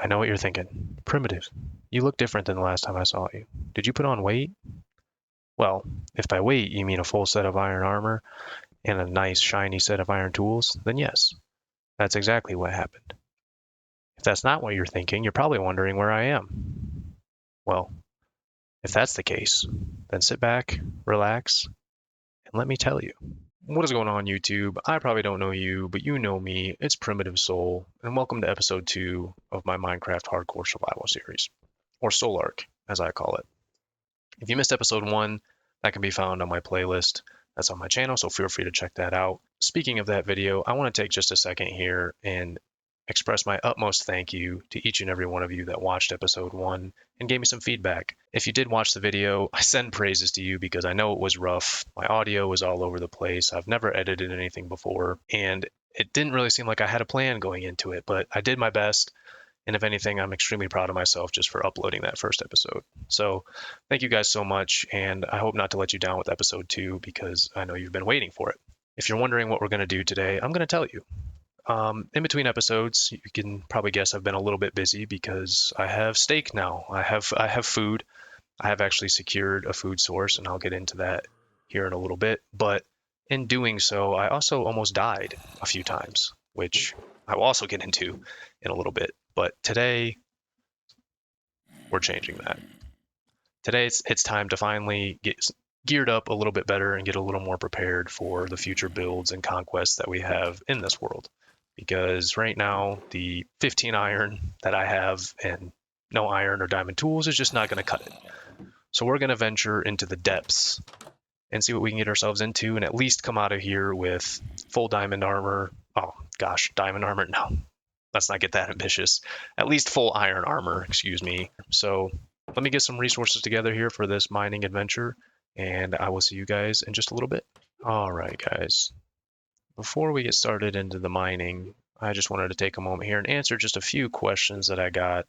I know what you're thinking. Primitive. You look different than the last time I saw you. Did you put on weight? Well, if by weight you mean a full set of iron armor and a nice shiny set of iron tools, then yes, that's exactly what happened. If that's not what you're thinking, you're probably wondering where I am. Well, if that's the case, then sit back, relax, and let me tell you. What is going on, YouTube? I probably don't know you, but you know me. It's Primitive Soul, and welcome to episode 2 of my Minecraft Hardcore Survival series, or Soul Arc, as I call it. If you missed episode 1, that can be found on my playlist. That's on my channel, so feel free to check that out. Speaking of that video, I want to take just a second here and express my utmost thank you to each and every one of you that watched episode 1 and gave me some feedback. If you did watch the video, I send praises to you because I know it was rough. My audio was all over the place. I've never edited anything before, and it didn't really seem like I had a plan going into it, but I did my best. And if anything, I'm extremely proud of myself just for uploading that first episode. So thank you guys so much, and I hope not to let you down with episode 2 because I know you've been waiting for it. If you're wondering what we're going to do today, I'm going to tell you. In between episodes, you can probably guess I've been a little bit busy because I have steak now. I have food. I have actually secured a food source, and I'll get into that here in a little bit. But in doing so, I also almost died a few times, which I will also get into in a little bit. But today, we're changing that. Today, it's time to finally get geared up a little bit better and get a little more prepared for the future builds and conquests that we have in this world. Because right now, the 15 iron that I have and no iron or diamond tools is just not going to cut it. So we're going to venture into the depths and see what we can get ourselves into and at least come out of here with full diamond armor. Oh, gosh, diamond armor? No, let's not get that ambitious. At least full iron armor, excuse me. So let me get some resources together here for this mining adventure, and I will see you guys in just a little bit. All right, guys. Before we get started into the mining, I just wanted to take a moment here and answer just a few questions that I got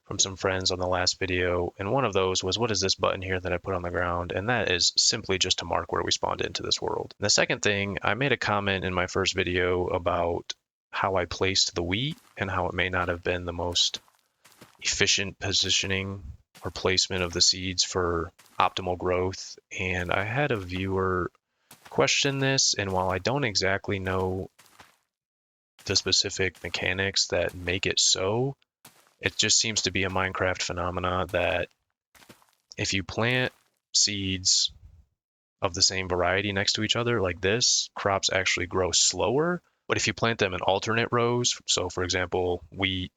from some friends on the last video, and one of those was, what is this button here that I put on the ground? And that is simply just to mark where we spawned into this world. And the second thing, I made a comment in my first video about how I placed the wheat and how it may not have been the most efficient positioning or placement of the seeds for optimal growth. And I had a viewer question this, and while I don't exactly know the specific mechanics that make it so, it just seems to be a Minecraft phenomena that if you plant seeds of the same variety next to each other like this, crops actually grow slower. But if you plant them in alternate rows, so for example, wheat,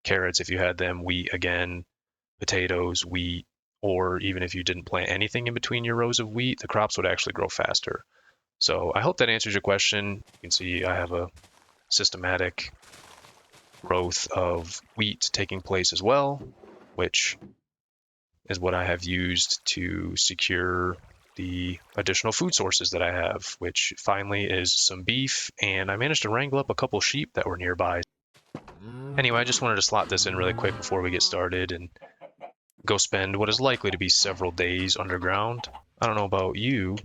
carrots, if you had them, wheat again, potatoes, wheat, or even if you didn't plant anything in between your rows of wheat, the crops would actually grow faster. So I hope that answers your question. You can see I have a systematic growth of wheat taking place as well, which is what I have used to secure the additional food sources that I have, which finally is some beef, and I managed to wrangle up a couple sheep that were nearby. Anyway, I just wanted to slot this in really quick before we get started and go spend what is likely to be several days underground. I don't know about you,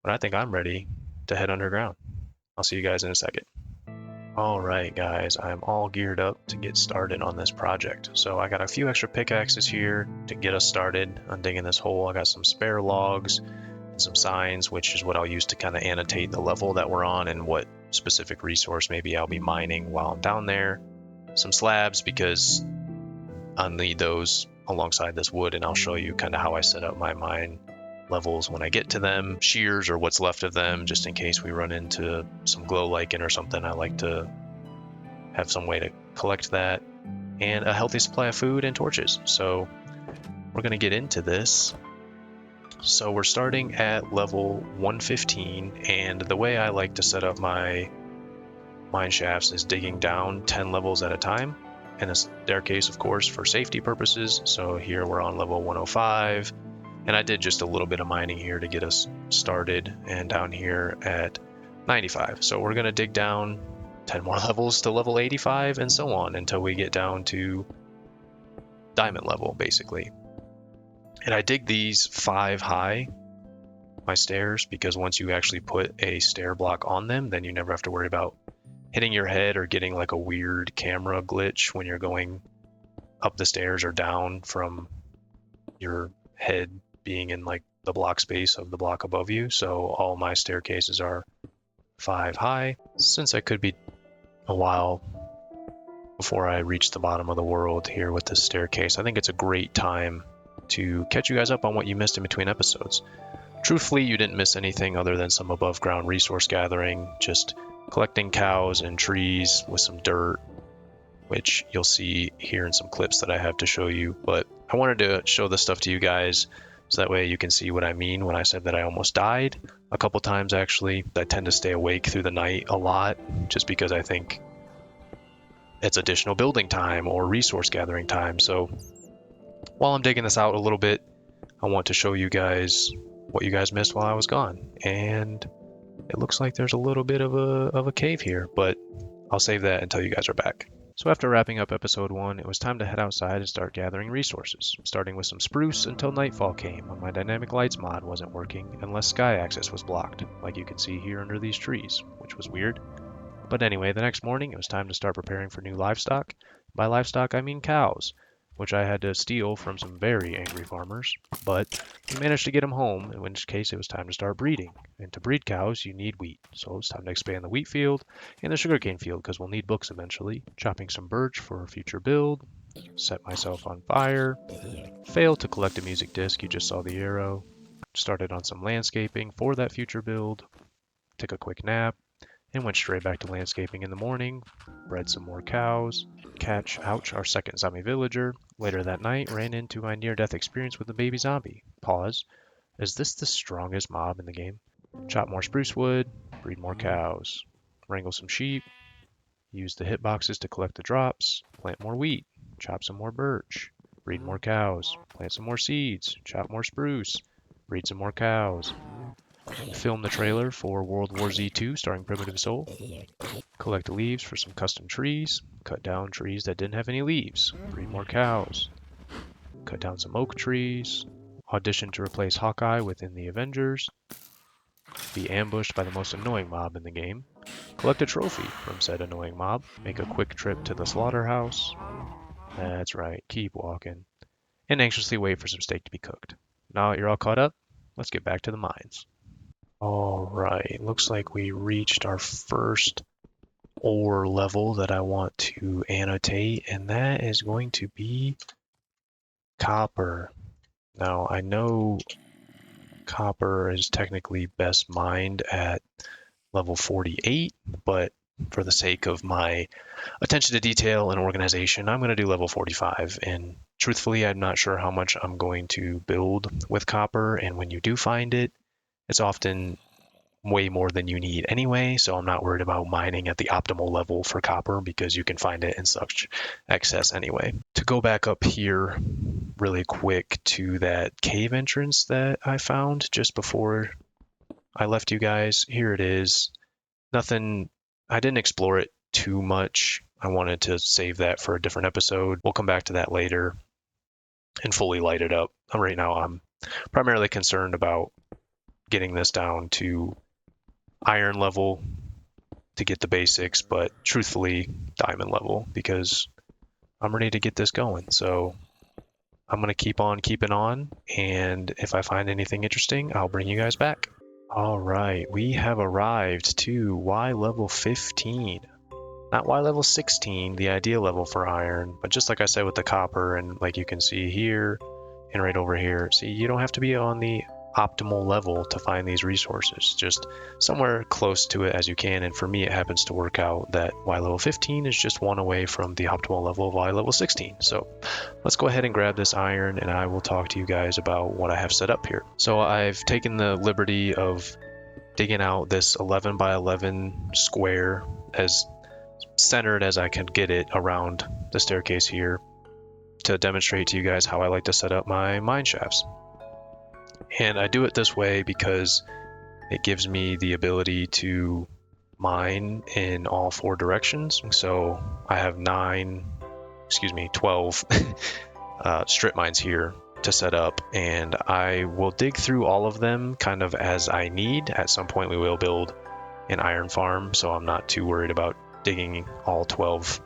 but I think I'm ready to head underground. I'll see you guys in a second. All right, guys, I'm all geared up to get started on this project. So I got a few extra pickaxes here to get us started on digging this hole. I got some spare logs and some signs, which is what I'll use to kind of annotate the level that we're on and what specific resource maybe I'll be mining while I'm down there. Some slabs because I'll need those alongside this wood, and I'll show you kind of how I set up my mine levels when I get to them. Shears or what's left of them, just in case we run into some glow lichen or something. I like to have some way to collect that, and a healthy supply of food and torches. So we're going to get into this. So we're starting at level 115, and the way I like to set up my mine shafts is digging down 10 levels at a time, and a staircase, of course, for safety purposes. So here we're on level 105, and I did just a little bit of mining here to get us started, and down here at 95. So we're going to dig down 10 more levels to level 85 and so on until we get down to diamond level, basically. And I dig these 5 high, my stairs, because once you actually put a stair block on them, then you never have to worry about hitting your head or getting like a weird camera glitch when you're going up the stairs or down from your head being in like the block space of the block above you. So all my staircases are 5 high. Since I could be a while before I reach the bottom of the world here with this staircase, I think it's a great time to catch you guys up on what you missed in between episodes. Truthfully, you didn't miss anything other than some above ground resource gathering, just collecting cows and trees with some dirt, which you'll see here in some clips that I have to show you. But I wanted to show this stuff to you guys so that way you can see what I mean when I said that I almost died a couple times. Actually, I tend to stay awake through the night a lot just because I think it's additional building time or resource gathering time. So while I'm digging this out a little bit, I want to show you guys what you guys missed while I was gone. And it looks like there's a little bit of a cave here, but I'll save that until you guys are back. So after wrapping up episode 1, it was time to head outside and start gathering resources, starting with some spruce until nightfall came when my dynamic lights mod wasn't working unless sky access was blocked, like you can see here under these trees, which was weird. But anyway, the next morning it was time to start preparing for new livestock. By livestock I mean cows, which I had to steal from some very angry farmers, but we managed to get them home, in which case it was time to start breeding. And to breed cows, you need wheat, so it's time to expand the wheat field and the sugarcane field, because we'll need books eventually. Chopping some birch for a future build, set myself on fire, failed to collect a music disc, you just saw the arrow, started on some landscaping for that future build, took a quick nap, and went straight back to landscaping in the morning, bred some more cows, catch, ouch, our second zombie villager. Later that night, ran into my near-death experience with a baby zombie. Pause. Is this the strongest mob in the game? Chop more spruce wood, breed more cows, wrangle some sheep, use the hitboxes to collect the drops, plant more wheat, chop some more birch, breed more cows, plant some more seeds, chop more spruce, breed some more cows, film the trailer for World War Z 2 starring Primitive Soul, collect leaves for some custom trees, cut down trees that didn't have any leaves, breed more cows, cut down some oak trees, audition to replace Hawkeye within the Avengers, be ambushed by the most annoying mob in the game, collect a trophy from said annoying mob, make a quick trip to the slaughterhouse, that's right, keep walking, and anxiously wait for some steak to be cooked. Now that you're all caught up, let's get back to the mines. All right, looks like we reached our first ore level that I want to annotate, and that is going to be copper. Now, I know copper is technically best mined at level 48, but for the sake of my attention to detail and organization, I'm going to do level 45. And truthfully, I'm not sure how much I'm going to build with copper, and when you do find it, it's often way more than you need anyway, so I'm not worried about mining at the optimal level for copper because you can find it in such excess anyway. To go back up here really quick to that cave entrance that I found just before I left you guys, here it is. Nothing, I didn't explore it too much. I wanted to save that for a different episode. We'll come back to that later and fully light it up. Right now I'm primarily concerned about getting this down to iron level to get the basics, but truthfully diamond level because I'm ready to get this going. So I'm going to keep on keeping on, and if I find anything interesting, I'll bring you guys back. All right, we have arrived to Y level 15. Not Y level 16, the ideal level for iron, but just like I said with the copper, and like you can see here and right over here, see, you don't have to be on the optimal level to find these resources, just somewhere close to it as you can. And for me, it happens to work out that Y level 15 is just one away from the optimal level of Y level 16. So let's go ahead and grab this iron, and I will talk to you guys about what I have set up here. So I've taken the liberty of digging out this 11 by 11 square as centered as I can get it around the staircase here to demonstrate to you guys how I like to set up my mine shafts. And I do it this way because it gives me the ability to mine in all 4 directions. So I have 12 strip mines here to set up, and I will dig through all of them kind of as I need. At some point we will build an iron farm, so I'm not too worried about digging all 12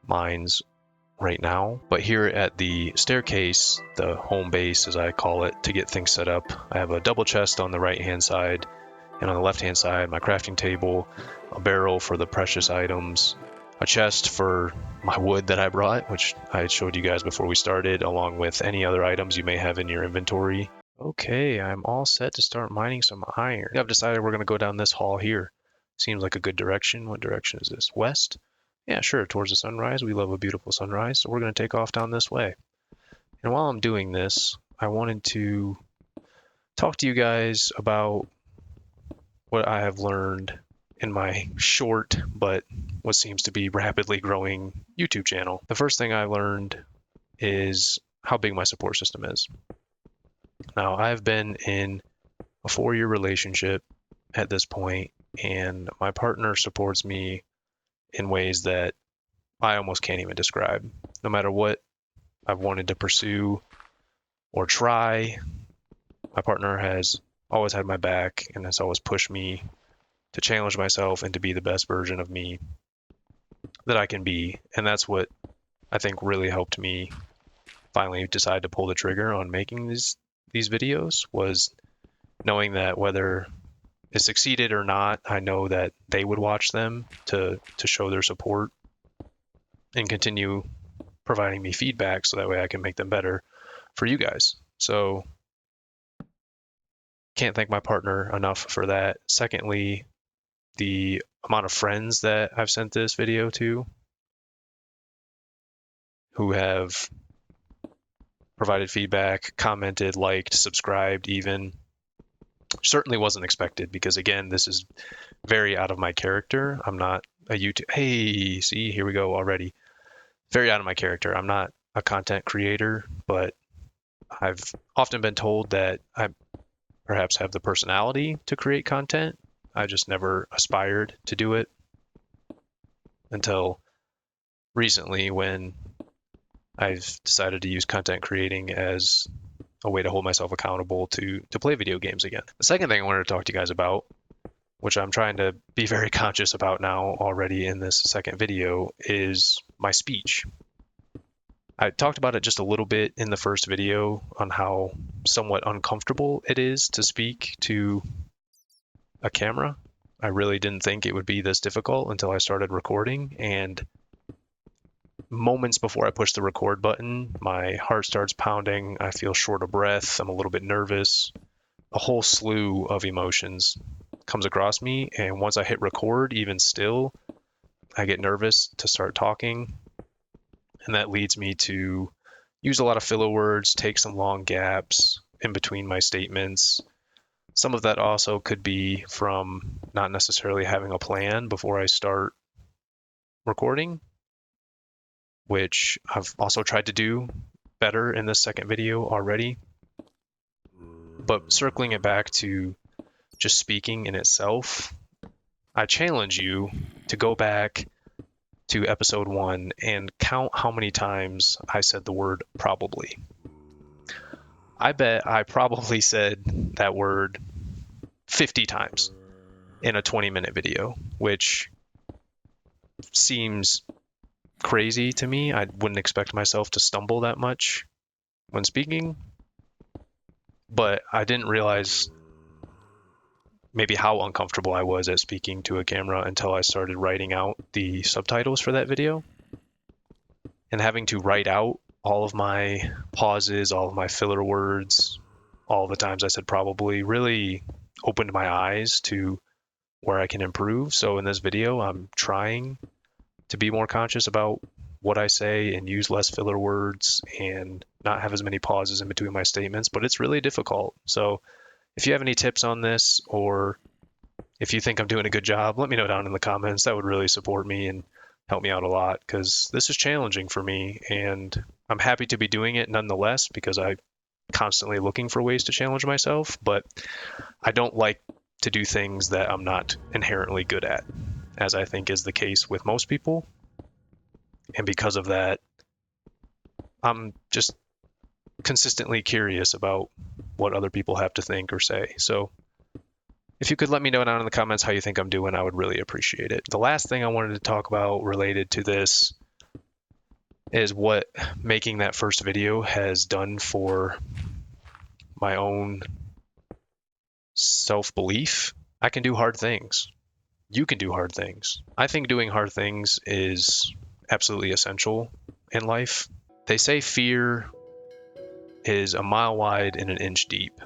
mines right now. But here at the staircase, the home base as I call it, to get things set up, I have a double chest on the right hand side, and on the left hand side my crafting table, a barrel for the precious items, a chest for my wood that I brought, which I had showed you guys before we started, along with any other items you may have in your inventory. Okay, I'm all set to start mining some iron. I've decided we're going to go down this hall here. Seems like a good direction. What direction is this? West? Yeah, sure, towards the sunrise. We love a beautiful sunrise, so we're going to take off down this way. And while I'm doing this, I wanted to talk to you guys about what I have learned in my short but what seems to be rapidly growing YouTube channel. The first thing I learned is how big my support system is. Now, I've been in a 4-year relationship at this point, and my partner supports me in ways that I almost can't even describe. No matter what I've wanted to pursue or try, my partner has always had my back and has always pushed me to challenge myself and to be the best version of me that I can be. And that's what I think really helped me finally decide to pull the trigger on making these videos, was knowing that whether it succeeded or not, I know that they would watch them to show their support and continue providing me feedback so that way I can make them better for you guys. So can't thank my partner enough for that. Secondly, the amount of friends that I've sent this video to who have provided feedback, commented, liked, subscribed even, certainly wasn't expected because, again, this is very out of my character. I'm not a YouTube... Hey, see, here we go already. Very out of my character. I'm not a content creator, but I've often been told that I perhaps have the personality to create content. I just never aspired to do it until recently when I've decided to use content creating as a way to hold myself accountable to play video games again. The second thing I wanted to talk to you guys about, which I'm trying to be very conscious about now already in this second video, is my speech. I talked about it just a little bit in the first video on how somewhat uncomfortable it is to speak to a camera. I really didn't think it would be this difficult until I started recording, and moments before I push the record button, my heart starts pounding, I feel short of breath, I'm a little bit nervous. A whole slew of emotions comes across me, and once I hit record, even still, I get nervous to start talking, and that leads me to use a lot of filler words, take some long gaps in between my statements. Some of that also could be from not necessarily having a plan before I start recording, which I've also tried to do better in this second video already. But circling it back to just speaking in itself, I challenge you to go back to episode 1 and count how many times I said the word probably. I bet I probably said that word 50 times in a 20-minute video, which seems crazy to me. I wouldn't expect myself to stumble that much when speaking, but I didn't realize maybe how uncomfortable I was at speaking to a camera until I started writing out the subtitles for that video. And having to write out all of my pauses, all of my filler words, all the times I said probably, really opened my eyes to where I can improve. So in this video, I'm trying to be more conscious about what I say and use less filler words and not have as many pauses in between my statements, but it's really difficult. So if you have any tips on this, or if you think I'm doing a good job, let me know down in the comments. That would really support me and help me out a lot, because this is challenging for me, and I'm happy to be doing it nonetheless because I'm constantly looking for ways to challenge myself, but I don't like to do things that I'm not inherently good at, as I think is the case with most people. And because of that, I'm just consistently curious about what other people have to think or say. So If you could let me know down in the comments how you think I'm doing, I would really appreciate it. The last thing I wanted to talk about related to this is what making that first video has done for my own self-belief. I can do hard things. You can do hard things. I think doing hard things is absolutely essential in life. They say fear is a mile wide and an inch deep.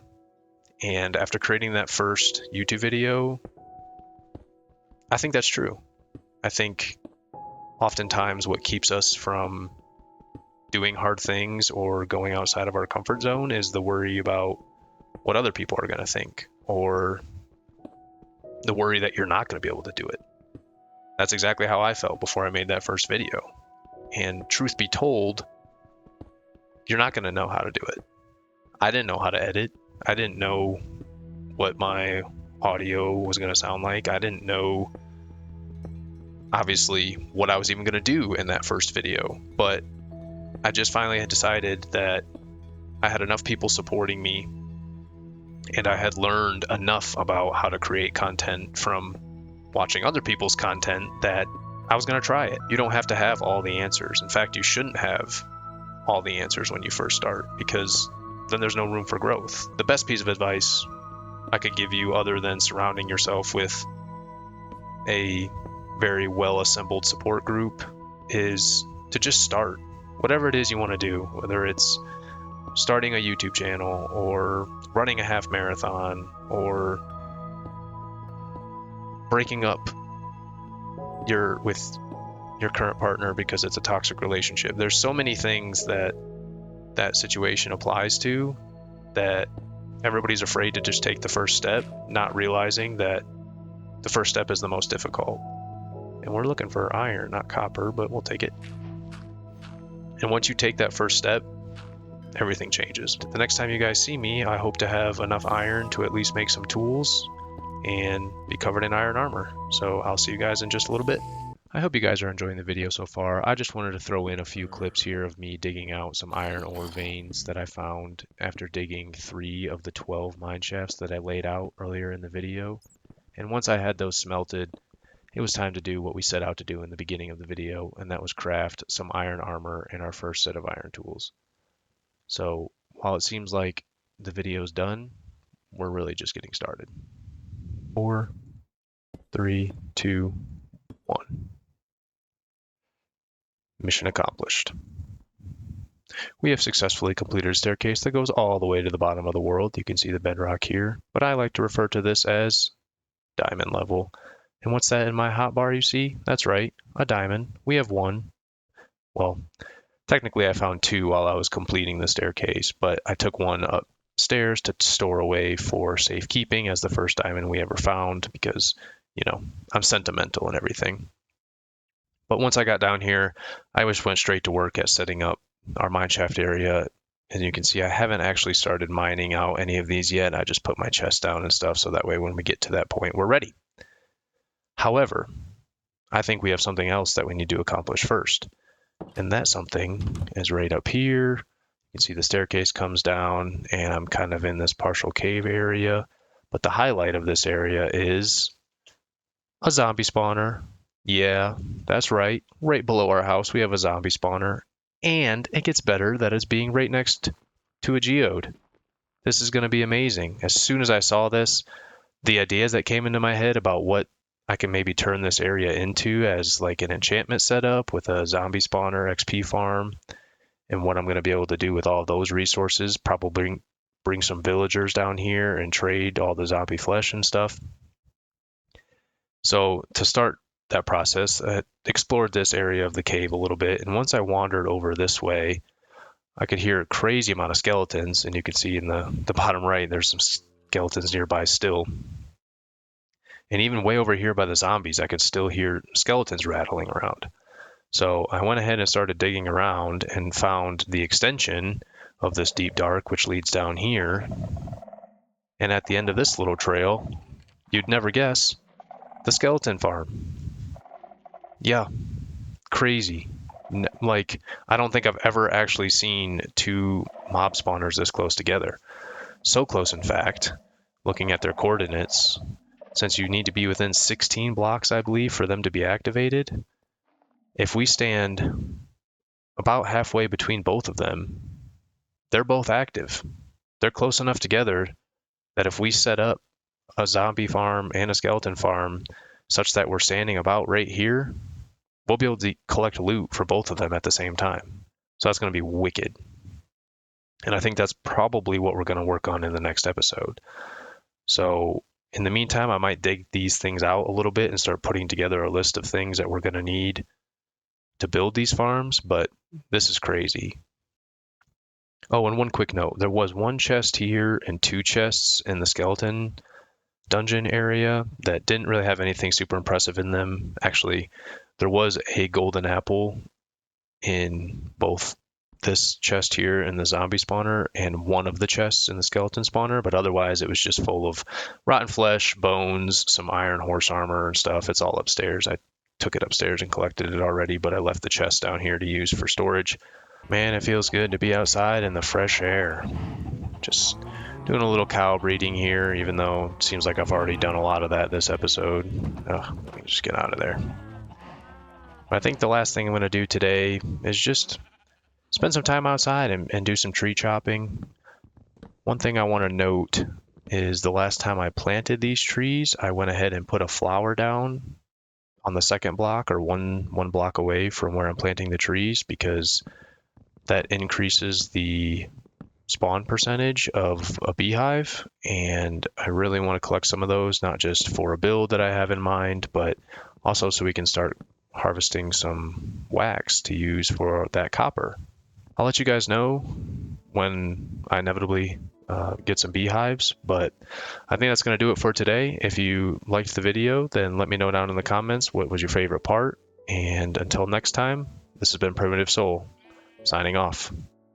And after creating that first YouTube video, I think that's true. I think oftentimes what keeps us from doing hard things or going outside of our comfort zone is the worry about what other people are going to think, or the worry that you're not going to be able to do it. That's exactly how I felt before I made that first video. And truth be told, you're not going to know how to do it. I didn't know how to edit. I didn't know what my audio was going to sound like. I didn't know, obviously, what I was even going to do in that first video. But I just finally had decided that I had enough people supporting me, and I had learned enough about how to create content from watching other people's content that I was going to try it. You don't have to have all the answers. In fact, you shouldn't have all the answers when you first start, because then there's no room for growth. The best piece of advice I could give you, other than surrounding yourself with a very well assembled support group, is to just start. Whatever it is you want to do, whether it's starting a YouTube channel or running a half marathon or breaking up with your current partner because it's a toxic relationship. There's so many things that situation applies to, that everybody's afraid to just take the first step, not realizing that the first step is the most difficult. And we're looking for iron, not copper, but we'll take it. And once you take that first step, everything changes. The next time you guys see me, I hope to have enough iron to at least make some tools and be covered in iron armor. So I'll see you guys in just a little bit. I hope you guys are enjoying the video so far. I just wanted to throw in a few clips here of me digging out some iron ore veins that I found after digging 3 of the 12 mine shafts that I laid out earlier in the video. And once I had those smelted, it was time to do what we set out to do in the beginning of the video, and that was craft some iron armor in our first set of iron tools. So while it seems like the video's done, we're really just getting started. 4, 3, 2, 1. Mission accomplished. We have successfully completed a staircase that goes all the way to the bottom of the world. You can see the bedrock here, but I like to refer to this as diamond level. And what's that in my hotbar you see? That's right, a diamond. We have 1. Well, technically I found 2 while I was completing the staircase, but I took 1 upstairs to store away for safekeeping as the first diamond we ever found, because, you know, I'm sentimental and everything. But once I got down here, I just went straight to work at setting up our mineshaft area. And you can see I haven't actually started mining out any of these yet. I just put my chest down and stuff, so that way when we get to that point, we're ready. However, I think we have something else that we need to accomplish first. And that something is right up here. You can see the staircase comes down, and I'm kind of in this partial cave area. But the highlight of this area is a zombie spawner. Yeah, that's right. Right below our house, we have a zombie spawner. And it gets better that it's being right next to a geode. This is going to be amazing. As soon as I saw this, the ideas that came into my head about what I can maybe turn this area into as like an enchantment setup with a zombie spawner, XP farm, and what I'm going to be able to do with all of those resources, probably bring some villagers down here and trade all the zombie flesh and stuff. So to start that process, I explored this area of the cave a little bit, and once I wandered over this way, I could hear a crazy amount of skeletons, and you can see in the bottom right there's some skeletons nearby still. And even way over here by the zombies, I could still hear skeletons rattling around. So I went ahead and started digging around and found the extension of this deep dark, which leads down here. And at the end of this little trail, you'd never guess, the skeleton farm. Yeah, crazy. Like, I don't think I've ever actually seen 2 mob spawners this close together. So close, in fact, looking at their coordinates, since you need to be within 16 blocks, I believe, for them to be activated. If we stand about halfway between both of them, they're both active. They're close enough together that if we set up a zombie farm and a skeleton farm such that we're standing about right here, we'll be able to collect loot for both of them at the same time. So that's going to be wicked. And I think that's probably what we're going to work on in the next episode. So in the meantime, I might dig these things out a little bit and start putting together a list of things that we're going to need to build these farms, but this is crazy. Oh, and one quick note. There was one chest here and two chests in the skeleton dungeon area that didn't really have anything super impressive in them. Actually, there was a golden apple in both this chest here in the zombie spawner and one of the chests in the skeleton spawner, but otherwise it was just full of rotten flesh, bones, some iron horse armor and stuff. It's all upstairs. I took it upstairs and collected it already, but I left the chest down here to use for storage. Man, it feels good to be outside in the fresh air. Just doing a little cow breeding here, even though it seems like I've already done a lot of that this episode. Let me just get out of there. But I think the last thing I'm going to do today is just spend some time outside and do some tree chopping. One thing I want to note is the last time I planted these trees, I went ahead and put a flower down on the second block or one block away from where I'm planting the trees, because that increases the spawn percentage of a beehive, and I really want to collect some of those, not just for a build that I have in mind, but also so we can start harvesting some wax to use for that copper. I'll let you guys know when I inevitably get some beehives, but I think that's going to do it for today. If you liked the video, then let me know down in the comments what was your favorite part, and until next time, this has been Primitive Soul, signing off.